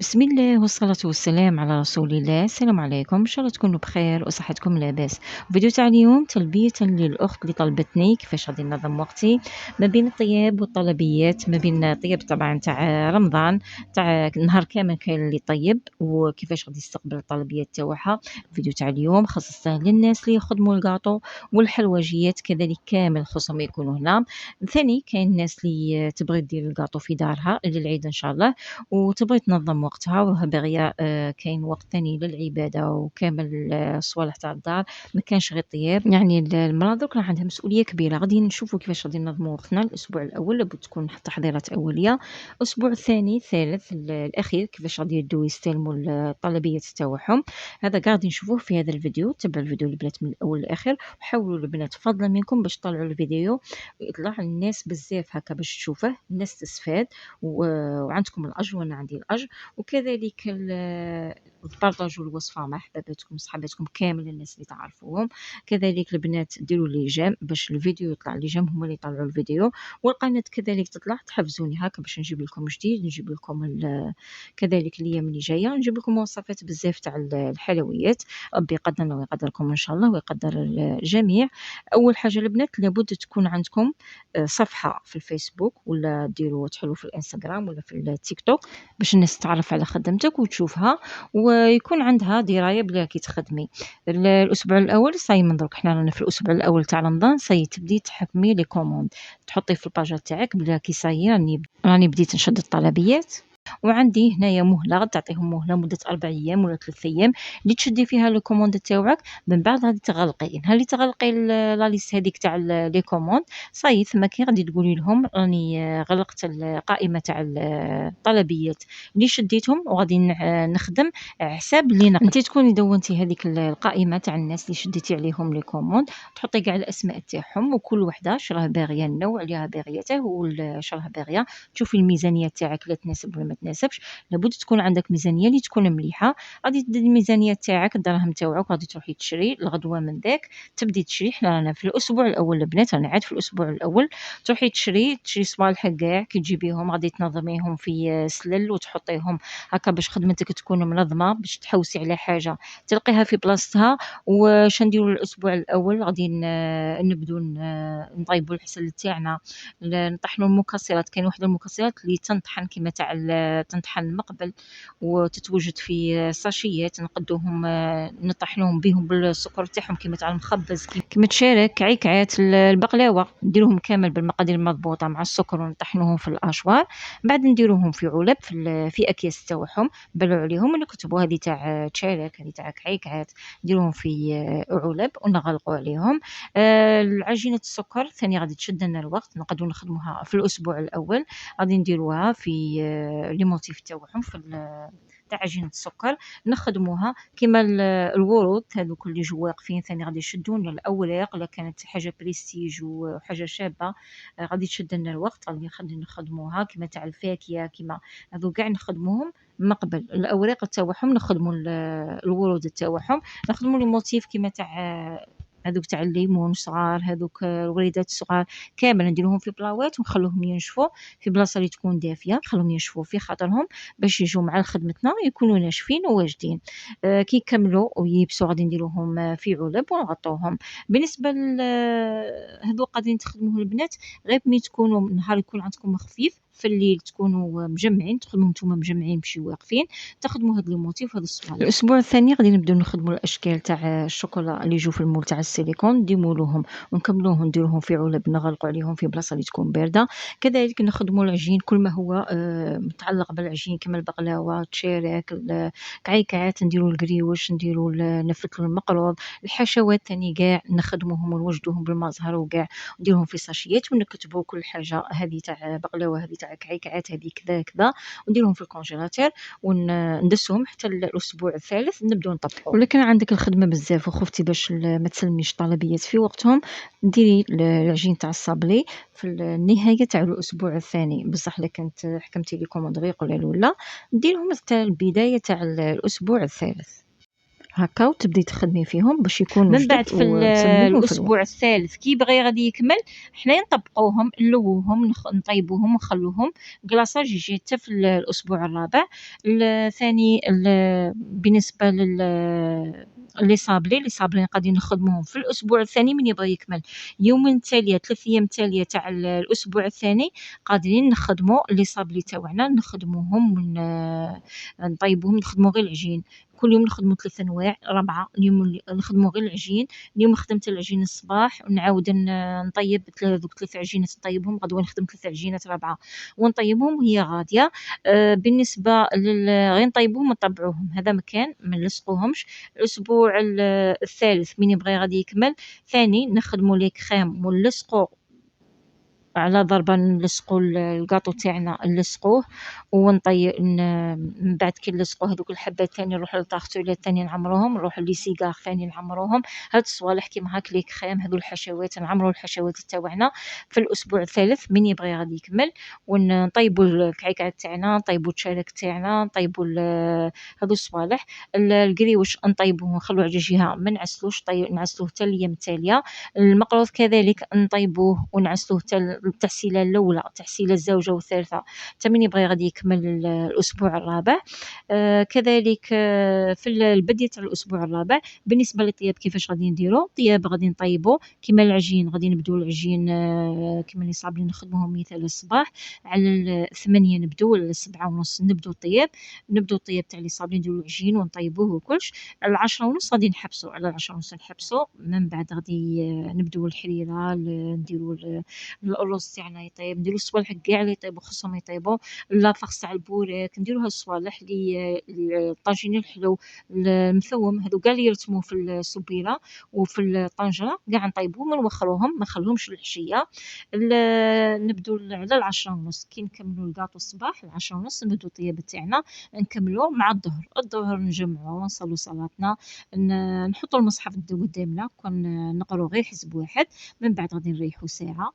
بسم الله والصلاة والسلام على رسول الله. السلام عليكم، إن شاء الله تكونوا بخير وصحتكم لاباس. فيديو تاع اليوم تلبية للأخت اللي طلبتني كيفاش غادي ننظم وقتي ما بين الطياب والطلبيات، ما بين الطياب طبعا تاع رمضان، تاع نهار كامل كاين اللي طيب، وكيفاش غادي يستقبل الطلبيات تاعها. الفيديو تاع اليوم خصصته للناس اللي يخدموا الكاطو والحلويات كذلك كامل خصهم يكونوا هنا. ثاني كاين الناس اللي تبغي دير الكاطو في دارها للعيد إن شاء الله وتبغي تنظم وقتها وراها باغية كاين وقت تاني للعبادة وكامل الصوالح تاع الدار، ما كانش غير طياب. يعني المرا دوك راه عندها مسؤولية كبيرة، غادي نشوفوا كيفاش غادي ننظموا وقتنا. الأسبوع الأول لابد تكون تحضيرات أولية، الأسبوع الثاني الثالث الأخير كيفاش غادي يبداو يستلموا الطلبيات تاوعهم. هذا قاع غادي نشوفوه في هذا الفيديو. تبعوا الفيديو البنات من الأول للآخر، وحاولوا البنات فضلا منكم باش تطلعوا الفيديو يطلع الناس بزاف هكا باش تشوفه الناس تستفاد وعندكم الأجر وأنا عندي الأجر. وكذلك تبارطاجوا الوصفة مع حباباتكم صحاباتكم كامل الناس اللي تعرفوهم. كذلك البنات ديروا لي جيم باش الفيديو يطلع، لي جيم هما اللي يطلعوا الفيديو، والقناة كذلك تطلع تحفزوني هكا باش نجيب لكم جديد، نجيب لكم كذلك الأيام اللي جاية نجيب لكم وصفات بزاف تاع الحلويات. ربي يقدرنا ويقدركم إن شاء الله ويقدر الجميع. أول حاجة البنات لابد تكون عندكم صفحة في الفيسبوك، ولا ديروا تحلوا في الانستغرام ولا في التيك توك باش الناس تتعرف على خدمتك وتشوفها ويكون عندها دراية بلي راكي تخدمي. الأسبوع الأول صاي من دروك حنا رانا في الأسبوع الأول تاع رمضان، صاي تبدي تحكمي لي كوموند، تحطي في الباجا تاعك بلي راكي صاي راني بديت نشد الطلبيات، وعندي هنايا مهلة تعطيهم مهلة مدة 4 أيام ولا 3 أيام اللي تشدي فيها لو كوموند تاوعك. من بعد غادي تغلقي، نهار اللي تغلقي لا ليست هذيك تاع لي كوموند صاي تما كي غادي تقولي لهم راني غلقت القائمة تاع الطلبيات اللي شديتهم وغادي نخدم حساب اللي نقد. انت تكوني دونتي هذيك القائمة تاع الناس اللي شديتي عليهم لي كوموند، تحطي كاع الأسماء تاعهم وكل وحدة شراه باغية، النوع اللي راها باغيته وشراه باغية. تشوفي الميزانية تاعك لا تناسب ولا ما تناسبش. لابد تكون عندك ميزانية اللي تكون مليحة. غادي دير الميزانية تاعك الدراهم تاوعك، غادي تروحي تشري الغدوة من ذاك تبدي تشري. حنا رانا في الأسبوع الأول البنات، رانا عاد في الأسبوع الأول. تروحي تشري صوالحك كاع كي تجيبيهم غادي تنظميهم في سلل وتحطيهم هكا باش خدمتك تكون منظمة، باش تحوسي على حاجة تلقيها في بلاصتها. واش نديروا الأسبوع الأول غادي نبدو نطيبوا الحسل تاعنا، نطحنوا المكسرات. كاين واحد المكسرات اللي تنطحن كيما تاع تنطحن المقبل وتتوجد في ساشيات، نقدوهم نطحنوهم بهم بالسكر تاعهم كيما تاع المخبز، كيما تشارك عيكعات البقلاوه، نديروهم كامل بالمقادير المضبوطه مع السكر ونطحنوهم في الاشوار. بعد نديروهم في علب في اكياس تاعهم، بلعوا عليهم نكتبوا هذه تاع تشارك هذه تاع عيكعات، نديروهم في علب ونغلقوا عليهم. العجينه السكر ثاني غادي تشد لنا الوقت، نقدروا نخدموها في الاسبوع الاول. غادي نديروها في لي موتيف تاعهم في تاع عجينة السكر، نخدموها كيما الورود هذوك اللي جوا واقفين ثاني غادي يشدوا لنا الأوراق. إلا كانت حاجة بريستيج وحاجة شابة غادي تشد لنا الوقت، غادي نخدموها كيما تاع الفاكهة كيما هذو كاع نخدموهم من قبل. الأوراق تاوعهم نخدموا الورود تاوعهم، نخدموا لي موتيف كيما تاع هذوك تاع الليمون صغار، هذوك الوريدات الصغار كامل نديروهم في بلاوات ونخلوهم ينشفوا في بلاصة اللي تكون دافية، نخلوهم ينشفوا في خاطرهم باش يجوا مع خدمتنا يكونوا ناشفين وواجدين. كي يكملوا ويبسوا غادي نديروهم في علب ونغطوهم. بالنسبة هذو غادي تخدموه البنات غير ملي تكونوا نهار يكون عندكم خفيف في الليل، تكونوا مجمعين تخدموا نتوما مجمعين ماشي واقفين، تخدموا هاد لي موتيف هاد الصوالح. الاسبوع الثاني غادي نبداو نخدموا الاشكال تاع الشوكولا اللي يجوا في المول تاع السيليكون، نديمولوهم ونكملوهم نديروهم في علب نغلقوا عليهم في بلاصه اللي تكون بارده. كذلك نخدموا العجين كل ما هو متعلق بالعجين كما البقلاوه تشارك الكعيكات، نديروا القريوش، نديروا نفتلوا المقروض، الحشوات ثاني كاع نخدموهم ونوجدوهم بالمزهر وكاع نديرهم في ساشيات ونكتبوا كل حاجه هذه تاع بقلاوه هذه تاع كعيكات هذه كذا كذا، ونديرهم في الكونجيلاتور وندسهم حتى الاسبوع الثالث نبداو نطبقوا. ولا كان عندك الخدمه بزاف وخفتي باش ما تسلميش طلبيات في وقتهم، ديري العجين تاع الصابلي في النهايه تاع الاسبوع الثاني. بصح الا كانت حكمتي لي كوموند غير قلال ولا ديرهم حتى البدايه تاع الاسبوع الثالث. هاكا وتبداي تخدمي فيهم باش يكونوا من بعد جدد في وتسلميهم في الاسبوع الوقت. الثالث كي بغى غادي يكمل حنايا نطبقوهم نلووهم نطيبوهم ونخلوهم كلاصاج يجي حتى في الاسبوع الرابع. الثاني بالنسبه لي صابلين غادي نخدموهم في الاسبوع الثاني من يبغى يكمل يومين تاليه 3 ايام تاليه تاع الاسبوع الثاني قادرين نخدموا لي صابلي تاعنا نخدموهم نطيبوهم نخدموا غير العجين. كل يوم نخدموا 3 أنواع 4 اليوم نخدموا غير العجين. اليوم خدمت العجين الصباح ونعاود نطيب دوك 3 عجينات نطيبهم غدوة نخدم 3 عجينات رابعة ونطيبهم وهي غادية. بالنسبة غير نطيبوهم ونطبعوهم هذا مكان ما نلصقوهمش. الأسبوع الثالث من يبغي غادي يكمل ثاني نخدموا لي كريم ونلصقو على ضربة نلصقو الكاطو تاعنا نلصقوه من بعد كي نلصقوه هذوك الحبات تاني نروحو للطاغتوله تاني نعمروهم نروحو لسيغار ثاني نعمروهم. هاد الصوالح كيما هاك لي كريم هذو الحشوات نعمرو الحشوات تاوعنا في الأسبوع الثالث من يبغي غادي يكمل. ونطيبو الكعكات تاعنا نطيبو التشالك تاعنا نطيبو هادو الصوالح. القريوش نطيبوه نخلوه على جهة ما نعسلوش نعسلوه حتى الأيام التالية. المقروض كذلك نطيبوه ونعسلوه حتى التعسيلة الأولى التعسيلة الزوجة والثالثة حتى من يبغي غادي يكمل الأسبوع الرابع. كذلك في البداية تاع الأسبوع الرابع بالنسبة للطياب كيفاش غادي نديرو طياب غادي نطيبو كيما العجين غادي نبدو العجين كيما لي صابلين نخدموهم مثال الصباح على 8 نبدو على 7:30 نبدو الطياب تاع لي صابلين نديرو العجين ونطيبوه وكلش. على 10:30 غادي نحبسو على 10:30 نحبسو من بعد غادي نبدو الحريرة نديرو الأرز تاعنا يطيب نديرو الصوالح كاع لي يطيبو خصهم يطيبو لافاغ تاع البوريك نديرو هاد الصوالح الطاجين الحلو المثوم هادو كاع لي يرتمو في السبيرة وفي الطنجرة كاع نطيبوهم ونوخروهم ما نخلوهمش للعشية. نبدو على 10:30 كي نكملو الكاطو الصباح 10:30 نبدو الطياب تاعنا نكملو مع الظهر نجمعو نصلو صلاتنا نحطو المصحف قدامنا كون نقرو غير حزب واحد. من بعد غادي نريحو ساعة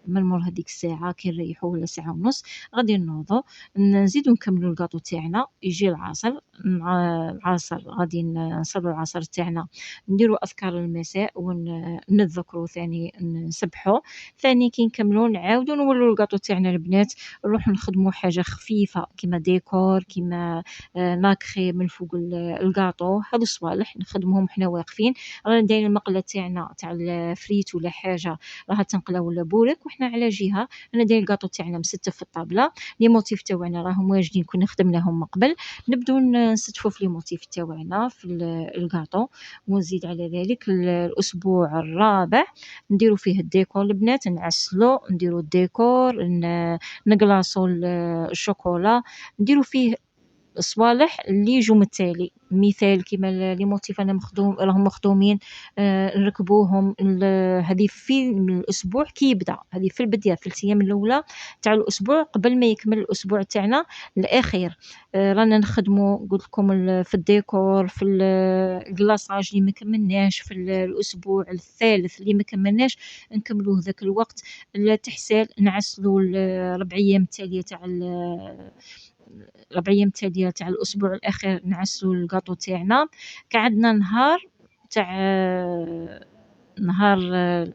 من مور هذيك الساعة كي نريحو ولا ساعة ونص غادي نوضو نزيدو نكملو الكاطو تاعنا. يجي العصر مع العصر غادي نصلو العصر تاعنا نديرو أذكار المساء ونذكرو ثاني نسبحو. ثاني كي نكملو نعاودو نولو الكاطو تاعنا البنات نروحو نخدمو حاجة خفيفة كيما ديكور كيما لاكخي من فوق الكاطو. هادو الصوالح نخدموهم حنا واقفين رانا دايرين المقلة تاعنا تاع الفريت ولا حاجة راها تنقلة ولا بورك وحنا على جهة رانا دايرين الكاطو تاعنا مستف في الطابلة. لي موتيف تاوعنا راهم واجدين كنا خدمناهم من قبل نبدو نستفو في لي موتيف تاوعنا في الكاطو. ونزيد على ذلك الأسبوع الرابع نديرو فيه الديكور البنات نعسلو نديرو الديكور نقلاصو الشوكولا نديرو فيه صوالح اللي يجو من التالي مثال كيما لي موتيف انا راهم مخدومين نركبوهم هذه في الاسبوع كي يبدا هذه في البدايه في الايام الاولى تاع الاسبوع قبل ما يكمل الاسبوع تاعنا الاخير. رانا نخدموا قلت لكم في الديكور في الكلاصاج اللي ما كملناش في الاسبوع الثالث اللي ما كملناش نكملوه ذاك الوقت. التحسال نعسلوا 4 ايام التاليه تاع 4 أيام تالية تاع الأسبوع الأخير نعسلو الكاطو تاعنا. قعدنا نهار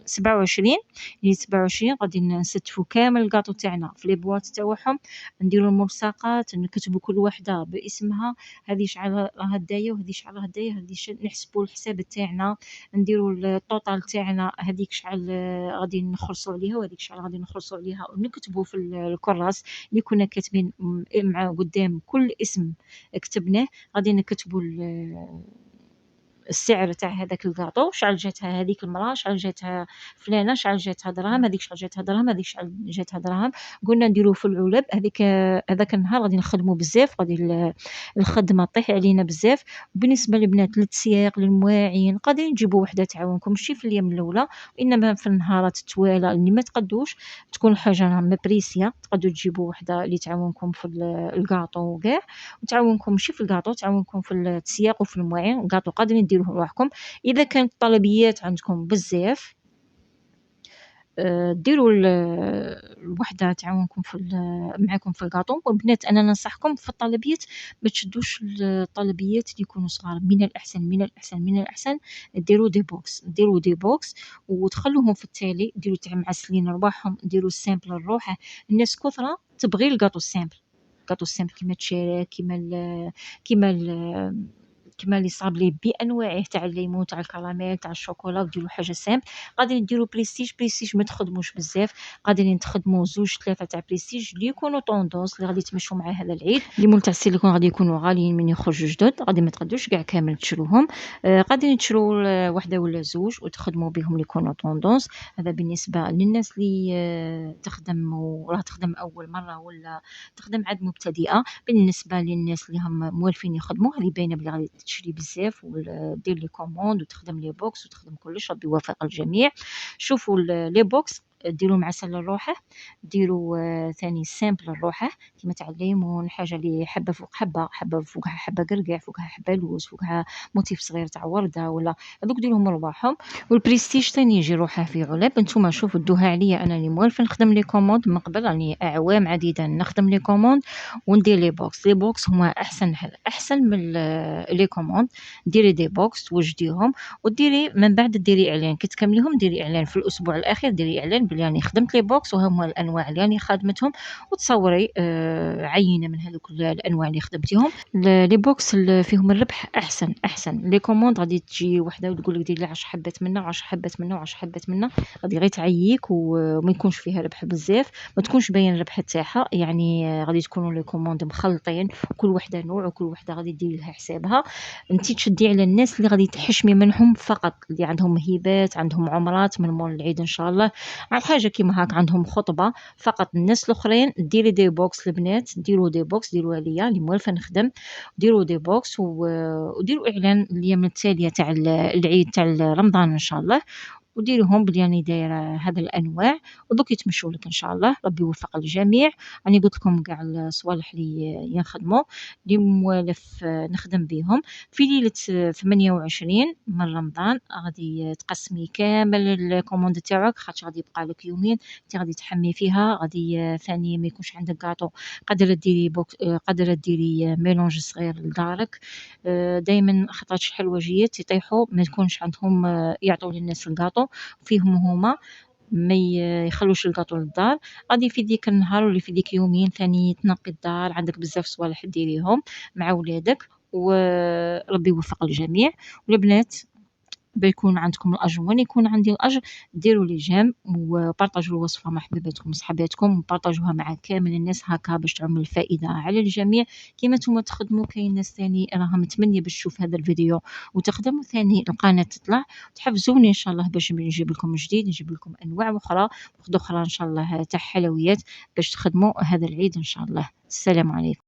27 اللي 27 غادي نستفو كامل الكاطو تاعنا في لي بواط تاوعهم نديرو الملصقات نكتبو كل وحدة باسمها هذه شحال راها داية وهذه شحال راها داية هذه نحسبو الحساب تاعنا نديرو الطوطال تاعنا هذيك شحال غادي نخلصو عليها وهذيك شحال غادي نخلصو عليها ونكتبو في الكراس اللي كنا كاتبين مع قدام كل اسم كتبناه غادي نكتبو السعر تاع هذاك الكاطو شحال جاتها هذيك المراه شحال جاتها فلانه شحال جاتها دراهم هذيك شحال جاتها دراهم هذيك شحال جاتها دراهم. قلنا نديروه في العلب هذاك النهار غادي نخدموا بزاف غادي الخدمه طيح علينا بزاف. بالنسبه للبنات للتسياق للمواعين قادرين نجيبوا وحده تعاونكم ماشي في الايام الاولى وانما في النهارات التوالى اللي ما تقدوش تكون حاجه مبريسيه تقدروا تجيبوا وحده اللي تعاونكم في الكاطو وكاع وتعاونكم ماشي في الكاطو تعاونكم في التسياق وفي المواعين. الكاطو قادرين ديروه لوحدكم. اذا كانت الطلبيات عندكم بزاف ديروا الوحدة تعاونكم معاكم في الكاطو. والبنات أنا ننصحكم في الطلبيات ما تشدوش الطلبيات اللي يكونوا صغار، من الأحسن من الأحسن من الأحسن ديروا دي بوكس، ديروا دي بوكس وتخلوهم في التالي، ديروا تاع معسلين رواحهم، ديروا السامبل لروحه. الناس كثرة تبغي الكاطو السامبل، الكاطو السامبل كيما تشيري كيما كيما لي صابلي بانواعه تاع الليمون تاع الكراميل تاع الشوكولا، وديروا حاجه سامبل. غادي نديروا بريستيج ما تخدموش بزاف، غادي تخدموا زوج ثلاثه تاع بريستيج اللي يكونوا طوندونس اللي غادي تمشوا مع هذا العيد. الليمون تاع السيليكون غادي يكونوا غاليين من يخرجوا جدد، غادي ما تقدوش كاع كامل تشروهم. غادي تشرو وحده ولا زوج وتخدموا بهم اللي يكونوا طوندونس. هذا بالنسبه للناس اللي تخدم وراه تخدم اول مره ولا تخدم عاد مبتدئه. بالنسبه للناس اللي هم موالفين يخدموا، اللي باينه بلي غادي تشري بزاف ودير لي كوموند وتخدم لي بوكس وتخدم كلش، ربي يوفق الجميع. شوفوا لي بوكس ديروا معسل لروحه، ديروا ثاني سامبل لروحه كيما تاع الليمون، حاجه اللي حبه فوق حبه، حبه فوقها حبه قرقاع، فوقها حبه لوز، فوقها موتيف صغير تاع ورده ولا هذوك ديروهم رواحهم. والبريستيج ثاني يجي روحه في علب. نتوما شوفوا دوها عليا انا اللي موالفه نخدم لي كوموند من قبل، راني اعوام عديده نخدم لي كوموند وندير لي بوكس. لي بوكس هما احسن من لي كوموند. ديري دي بوكس توجديهم وديري من بعد ديري اعلان كي تكمليهم، ديري اعلان في الاسبوع الاخير، ديري اعلان بلي راني خدمت لي بوكس وهما الانواع اللي راني خادمتهم، وتصوري عينه من هذوك الانواع اللي خدمتيهم. لي بوكس فيهم الربح احسن. لي كوموند غادي تجي وحده وتقول لك ديري لي 10 حبات منه 10 حبات منه 10 حبات منه، غادي غير تعييك وما يكونش فيها ربح بزاف، ما تكونش باين الربح تاعها. يعني غادي تكونوا لي كوموند مخلطين، كل وحده نوع وكل وحده غادي ديري لها حسابها. انت تشدي على الناس اللي غادي تحشمي منهم فقط، اللي عندهم هبات، عندهم عمرات من مول العيد ان شاء الله، على حاجه كيما هاك عندهم خطبه فقط. الناس الاخرين ديري دي بوكس، البنات ديروا دي بوكس، ديروا عليا اللي موالفه نخدم، ديروا دي بوكس وديروا اعلان الايام التاليه تاع العيد تاع رمضان ان شاء الله، وديريهم بلي راني دايره هذا الانواع ودوك يتمشوا لك ان شاء الله. ربي يوفق الجميع. راني قلت لكم كاع الصوالح اللي ينخدموا اللي موالف نخدم بهم. في ليله 28 من رمضان غادي تقسمي كامل الكوموند تاعك، خاطر غادي يبقى لك يومين انت غادي تحمي فيها. غادي ثاني ما يكونش عندك كاطو، قادره ديري قادره ديري ميلونج صغير لدارك. دائما خاطرش الحلوجيات يطيحوا ما تكونش عندهم يعطوا للناس الكاطو فيهم هما، ما يخلوش الكاطو للدار. غادي في ديك النهار ولا في ديك يومين ثاني تنقي الدار، عندك بزاف صوالح ديريهم مع ولادك، وربي يوفق الجميع. والبنات بيكون عندكم الأجر وأنا يكون عندي الأجر، ديروا لي جيم وبارطاجوا الوصفة مع حبيباتكم وصحاباتكم وبارطاجوها مع كامل الناس هكا باش تعم الفائدة على الجميع. كيما نتوما تخدموا كاين ناس ثاني راها متمنية باش تشوف هذا الفيديو وتخدم، ثاني القناة تطلع. تحفزوني إن شاء الله باش نجيب لكم جديد، نجيب لكم أنواع أخرى أخرى إن شاء الله تاع حلويات باش تخدموا هذا العيد إن شاء الله. السلام عليكم.